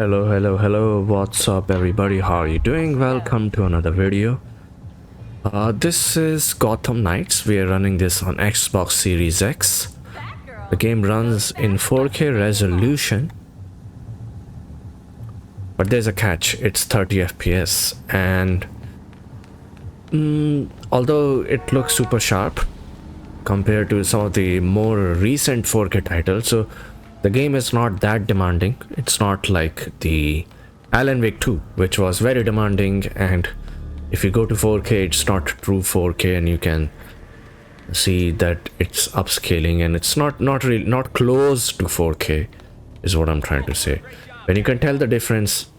Hello, what's up everybody, how are you doing? Welcome to another video. This is Gotham Knights. We are running this on Xbox Series X. The game runs in 4K resolution, but there's a catch, it's 30 FPS, and although it looks super sharp compared to some of the more recent 4K titles, so the game is not that demanding. It's not like the Alan Wake 2, which was very demanding, and if you go to 4K, it's not true 4K, and you can see that it's upscaling, and it's not close to 4K, is what I'm trying to say. When you can tell the difference,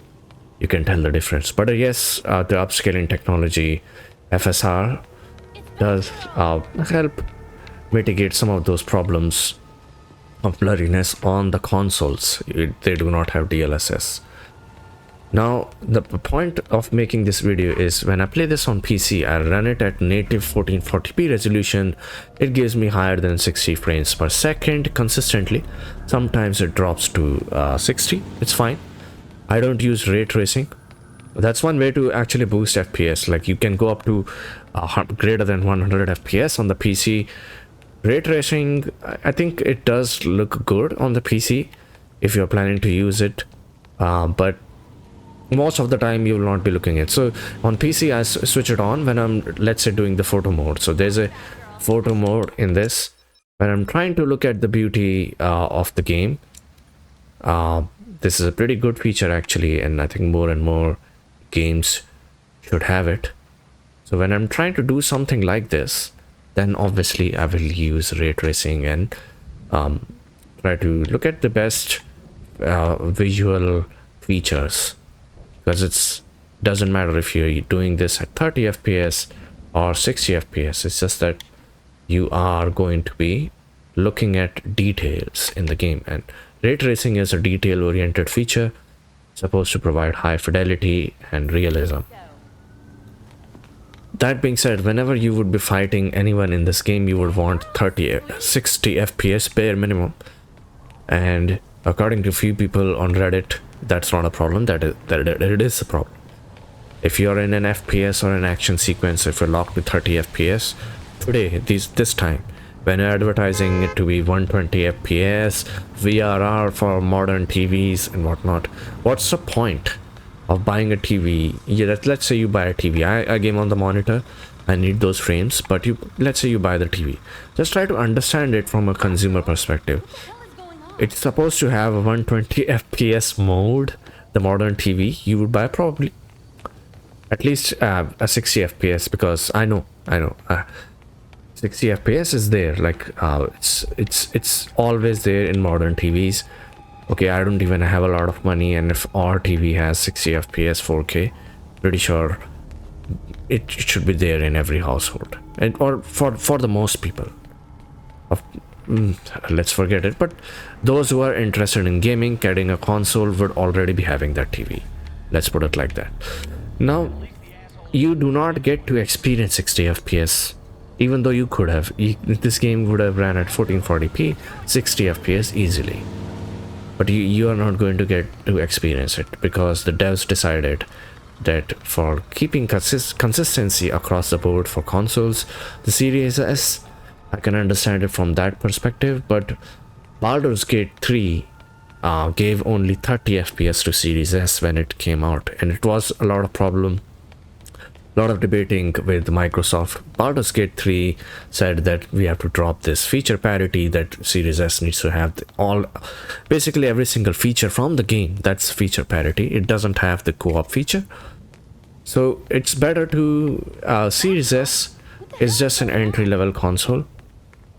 you can tell the difference. But yes, the upscaling technology, FSR, does help mitigate some of those problems of blurriness on the consoles. They do not have DLSS. Now the point of making this video is when I play this on PC, I run it at native 1440p resolution. It gives me higher than 60 frames per second consistently. Sometimes it drops to 60. It's fine. I don't use ray tracing. That's one way to actually boost FPS. Like you can go up to greater than 100 FPS on the PC. Ray tracing, I think it does look good on the PC if you're planning to use it, but most of the time you will not be looking at it. So on PC I switch it on when I'm, let's say, doing the photo mode. So there's a photo mode in this when I'm trying to look at the beauty of the game. This is a pretty good feature actually, and I think more and more games should have it. So when I'm trying to do something like this, then obviously I will use ray tracing and try to look at the best visual features, because it doesn't matter if you're doing this at 30 FPS or 60 FPS. It's just that you are going to be looking at details in the game, and ray tracing is a detail oriented feature supposed to provide high fidelity and realism. That being said, whenever you would be fighting anyone in this game, you would want 60 FPS bare minimum, and according to a few people on Reddit, that's not a problem. That it is a problem. If you're in an FPS or an action sequence, if you're locked to 30 FPS today, this time, when you're advertising it to be 120 FPS, VRR for modern TVs and whatnot, what's the point of buying a TV? Let's say you buy a TV. I game on the monitor. I need those frames, but let's say you buy the TV. Just try to understand it from a consumer perspective. It's supposed to have a 120 FPS mode. The modern TV you would buy probably at least a 60 FPS, because I know 60 FPS is there. Like it's always there in modern TVs. Okay, I don't even have a lot of money, and if our TV has 60 FPS 4K, pretty sure it should be there in every household, and or for the most people. Let's forget it, but those who are interested in gaming, getting a console, would already be having that TV. Let's put it like that. Now, you do not get to experience 60 FPS, even though you could have. This game would have ran at 1440p, 60 FPS easily. But you are not going to get to experience it, because the devs decided that for keeping consistency across the board for consoles, the Series S, I can understand it from that perspective, but Baldur's Gate 3 gave only 30 FPS to Series S when it came out, and it was a lot of debating with Microsoft. Baldur's Gate 3 said that we have to drop this feature parity, that Series S needs to have basically every single feature from the game. That's feature parity. It doesn't have the co-op feature, so it's better to Series S is just an entry-level console.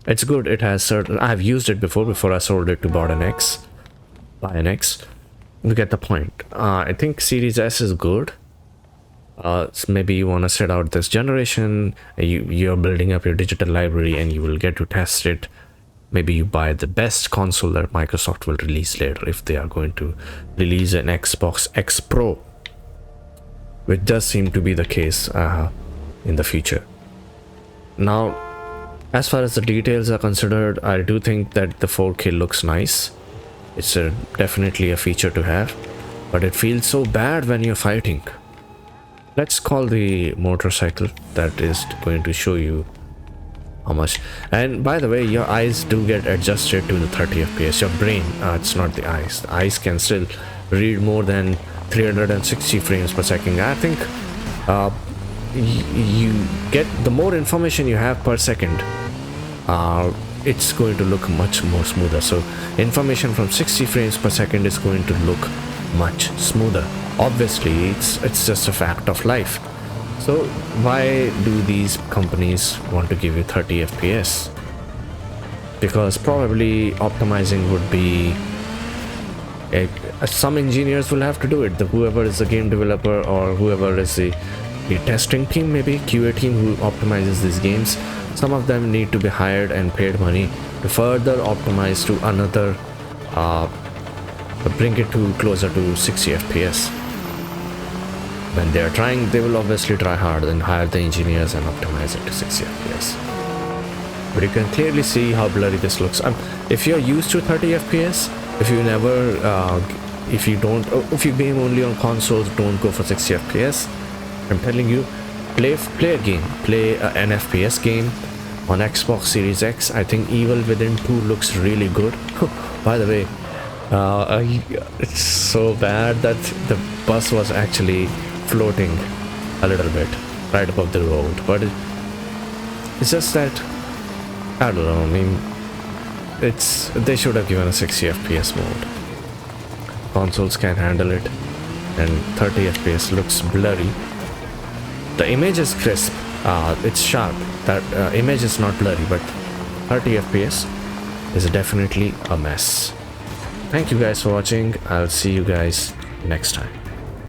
It's good. It has certain, I've used it before I sold it to buy an X. You get the point. I think Series S is good. So maybe you want to set out this generation, you're building up your digital library, and you will get to test it. Maybe you buy the best console that Microsoft will release later, if they are going to release an Xbox X Pro, which does seem to be the case in the future. Now, as far as the details are considered, I do think that the 4K looks nice. It's definitely a feature to have. but it feels so bad when you're fighting. Let's call the motorcycle that is going to show you how much. And by the way, your eyes do get adjusted to the 30 FPS. Your brain, it's not the eyes. The eyes can still read more than 360 frames per second. I think you get the more information you have per second, it's going to look much more smoother. So information from 60 frames per second is going to look much smoother. Obviously, it's just a fact of life. So why do these companies want to give you 30 FPS? Because probably optimizing would be some engineers will have to do it. Whoever is the game developer or whoever is the testing team, maybe QA team who optimizes these games, some of them need to be hired and paid money to further optimize to another, bring it to closer to 60 FPS. When they are trying, they will obviously try hard and hire the engineers and optimize it to 60 FPS. But you can clearly see how blurry this looks. If you're used to 30 FPS, if you game only on consoles, don't go for 60 FPS. I'm telling you, play a game, play an FPS game on Xbox Series X. I think Evil Within 2 looks really good. By the way, it's so bad that the bus was actually floating a little bit right above the road, but it's just that I don't know. I mean, they should have given a 60 FPS mode. Consoles can handle it, and 30 FPS looks blurry. The image is crisp, it's sharp. That image is not blurry, but 30 FPS is definitely a mess. Thank you guys for watching. I'll see you guys next time.